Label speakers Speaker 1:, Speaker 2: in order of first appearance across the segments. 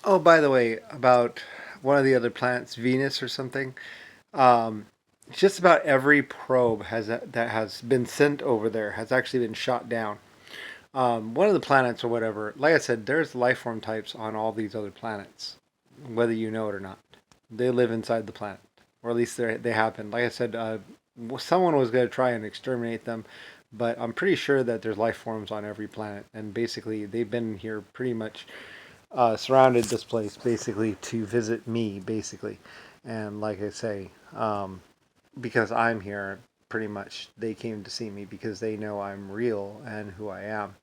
Speaker 1: Oh, by the way, about one of the other planets, Venus or something. Um, just about every probe that has been sent over there has actually been shot down. One of the planets or whatever, like I said, there's life form types on all these other planets, whether you know it or not. They live inside the planet, or at least they have been. Like I said, someone was going to try and exterminate them, but I'm pretty sure that there's life forms on every planet, and basically they've been here pretty much surrounded this place basically to visit me basically, and like I say, because I'm here, pretty much they came to see me because they know I'm real and who I am.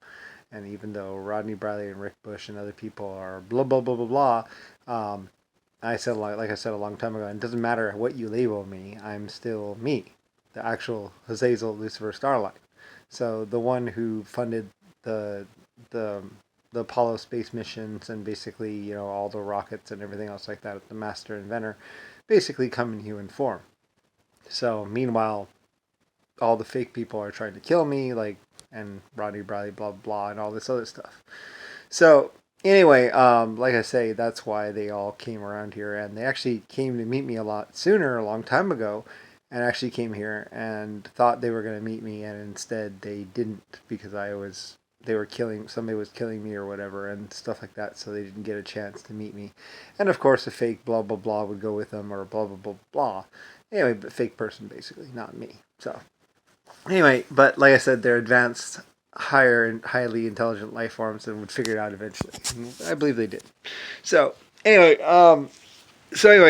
Speaker 1: And even though Rodney Bradley and Rick Bush and other people are blah blah blah blah blah, I said like I said a long time ago, it doesn't matter what you label me, I'm still me, the actual Hazazel Lucifer Starlight. So the one who funded the the the Apollo space missions and basically all the rockets and everything else like that, the master inventor, basically come in human form. So meanwhile, all the fake people are trying to kill me, like and Rodney Bradley, blah blah, and all this other stuff. So anyway, like I say, that's why they all came around here, and they actually came to meet me a lot sooner, a long time ago, and actually came here and thought they were going to meet me, and instead they didn't because they were killing somebody was killing me or whatever and stuff like that, so they didn't get a chance to meet me. And of course, a fake blah blah blah would go with them or blah blah blah blah. Anyway, but fake person basically, not me. So anyway, but like I said, they're advanced, higher and highly intelligent life forms and would figure it out eventually. And I believe they did. So anyway,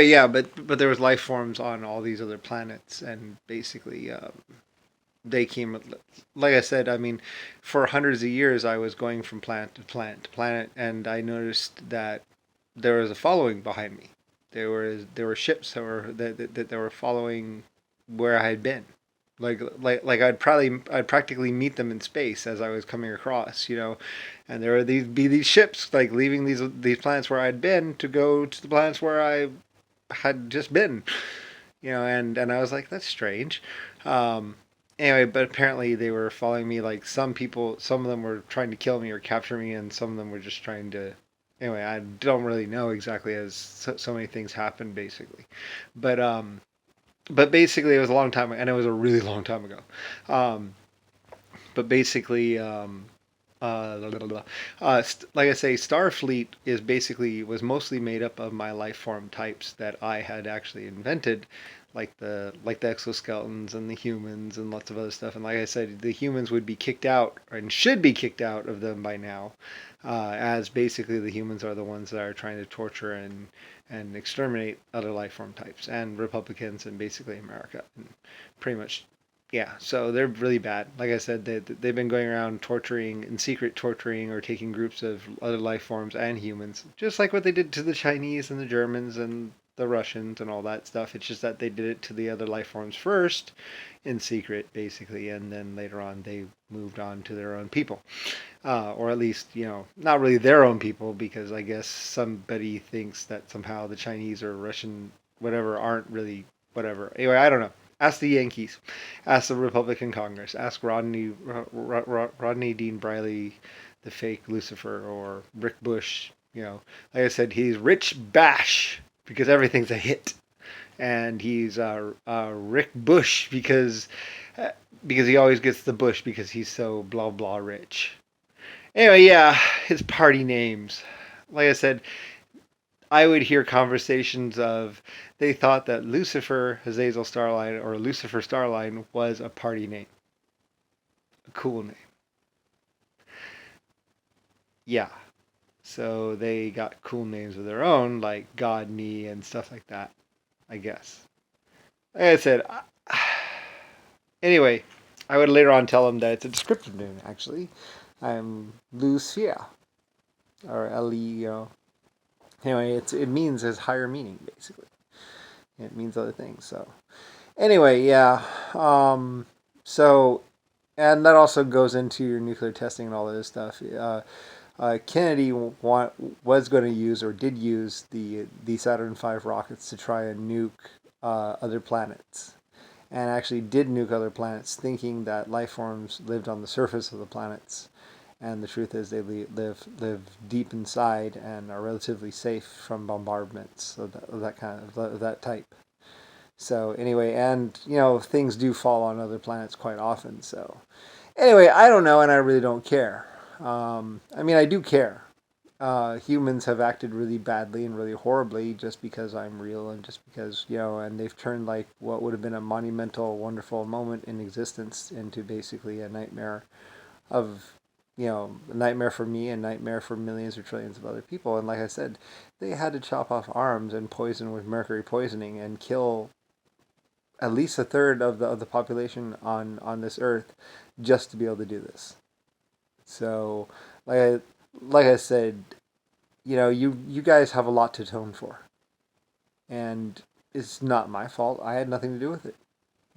Speaker 1: yeah, but there was life forms on all these other planets, and basically they came. Like I said, I mean, for hundreds of years, I was going from planet to planet to planet, and I noticed that there was a following behind me. There were ships that were following where I had been, like I'd practically meet them in space as I was coming across, and there would these ships like leaving these planets where I'd been to go to the planets where I had just been, and I was like, that's strange. Um, anyway, but apparently they were following me. Like some of them were trying to kill me or capture me, and some of them were just trying to. Anyway, I don't really know exactly as so many things happened basically, but basically it was a long time and it was a really long time ago. Um, but basically, like I say, Starfleet was mostly made up of my life form types that I had actually invented, like the exoskeletons and the humans and lots of other stuff. And like I said, the humans would be kicked out and should be kicked out of them by now, as basically the humans are the ones that are trying to torture and exterminate other life form types and Republicans and basically America and pretty much yeah, so they're really bad. Like I said, they've been going around torturing, in secret torturing, or taking groups of other life forms and humans, just like what they did to the Chinese and the Germans and the Russians and all that stuff. It's just that they did it to the other life forms first, in secret, basically, and then later on they moved on to their own people, or at least not really their own people, because I guess somebody thinks that somehow the Chinese or Russian whatever aren't really whatever. Anyway, I don't know. Ask the Yankees. Ask the Republican Congress. Ask Rodney Dean Briley, the fake Lucifer, or Rick Bush. Like I said, he's Rich Bash because everything's a hit, and he's Rick Bush because he always gets the Bush because he's so blah blah rich. Anyway, yeah, his party names. Like I said, I would hear conversations of they thought that Lucifer Hazazel Starline or Lucifer Starline was a party name, a cool name. Yeah. So they got cool names of their own, like Godney and stuff like that, I guess. Like I said, anyway, I would later on tell them that it's a descriptive name, actually. I'm Lucia, or Eli. Anyway, it means has higher meaning, basically. It means other things, so. Anyway, yeah. So, and that also goes into your nuclear testing and all this stuff. Kennedy was going to use or did use the Saturn V rockets to try and nuke other planets, and actually did nuke other planets, thinking that life forms lived on the surface of the planets, And the truth is, they live deep inside and are relatively safe from bombardments of that kind of that type. So anyway, and things do fall on other planets quite often. So anyway, I don't know, and I really don't care. I mean, I do care. Humans have acted really badly and really horribly just because I'm real and just because, and they've turned like what would have been a monumental, wonderful moment in existence into basically a nightmare of, a nightmare for me and nightmare for millions or trillions of other people. And like I said, they had to chop off arms and poison with mercury poisoning and kill at least a third of the population on this earth just to be able to do this. So, like I said, you guys have a lot to atone for, and it's not my fault. I had nothing to do with it.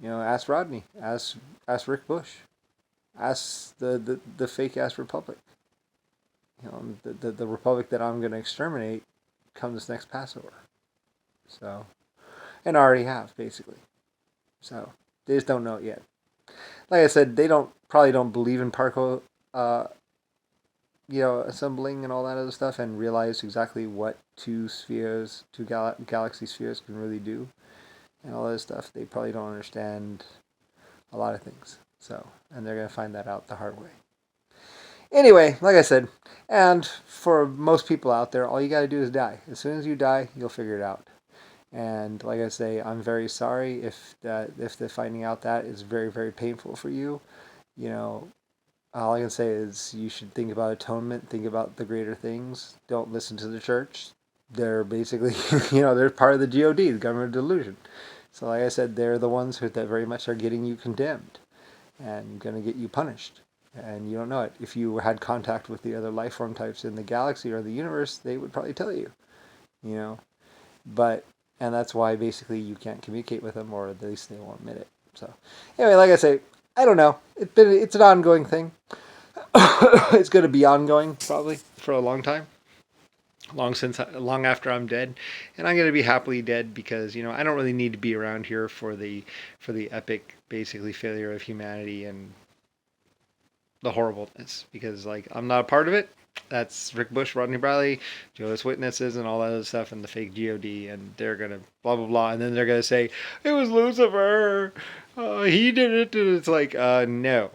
Speaker 1: Ask Rodney, ask Rick Bush, ask the fake ass republic. The republic that I'm going to exterminate come this next Passover. So, and I already have basically. So they just don't know it yet. Like I said, they probably don't believe in Parco, assembling and all that other stuff, and realize exactly what two galaxy spheres can really do, and all that stuff. They probably don't understand a lot of things. So, and they're gonna find that out the hard way. Anyway, like I said, and for most people out there, all you gotta do is die. As soon as you die, you'll figure it out. And like I say, I'm very sorry if the finding out that is very, very painful for you. You know, all I can say is you should think about atonement, think about the greater things. Don't listen to the church. They're basically, they're part of the GOD, the government of delusion. So like I said, they're the ones that very much are getting you condemned and going to get you punished. And you don't know it. If you had contact with the other life form types in the galaxy or the universe, they would probably tell you, you know. But, and that's why basically you can't communicate with them, or at least they won't admit it. So anyway, like I say, I don't know. It's an ongoing thing. It's going to be ongoing probably for a long time, long after I'm dead, and I'm going to be happily dead because I don't really need to be around here for the epic basically failure of humanity and the horribleness, because like I'm not a part of it. That's Rick Bush, Rodney Bradley, Jehovah's Witnesses, and all that other stuff, and the fake God, and they're gonna blah blah blah, and then they're gonna say it was Lucifer, he did it, and it's like, no,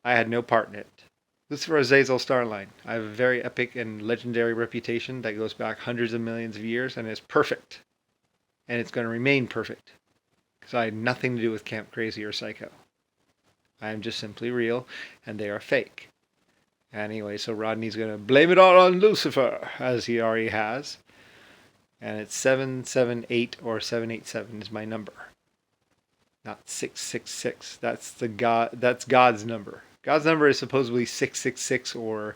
Speaker 1: I had no part in it. Lucifer Azazel Starline. I have a very epic and legendary reputation that goes back hundreds of millions of years, and is perfect, and it's going to remain perfect, because I had nothing to do with Camp Crazy or Psycho. I am just simply real, and they are fake. Anyway, so Rodney's going to blame it all on Lucifer, as he already has. And it's 778 or 787 is my number. Not 666. That's God's number. God's number is supposedly 666 or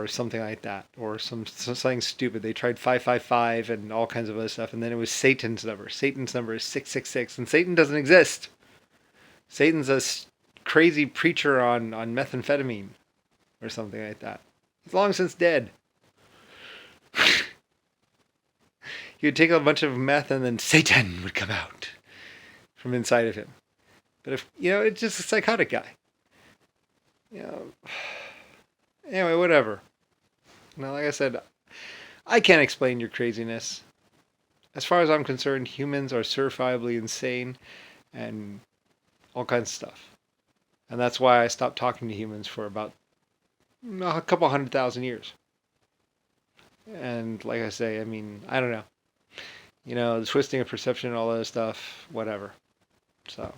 Speaker 1: something like that, or something stupid. They tried 555 and all kinds of other stuff, and then it was Satan's number. Satan's number is 666, and Satan doesn't exist. Satan's a crazy preacher on methamphetamine or something like that. He's long since dead. He would take a bunch of meth and then Satan would come out from inside of him. But if, it's just a psychotic guy. Anyway, whatever. Now, like I said, I can't explain your craziness. As far as I'm concerned, humans are certifiably insane and all kinds of stuff. And that's why I stopped talking to humans for about a couple 100,000 years. And like I say, I mean, I don't know. The twisting of perception and all that stuff, whatever. So.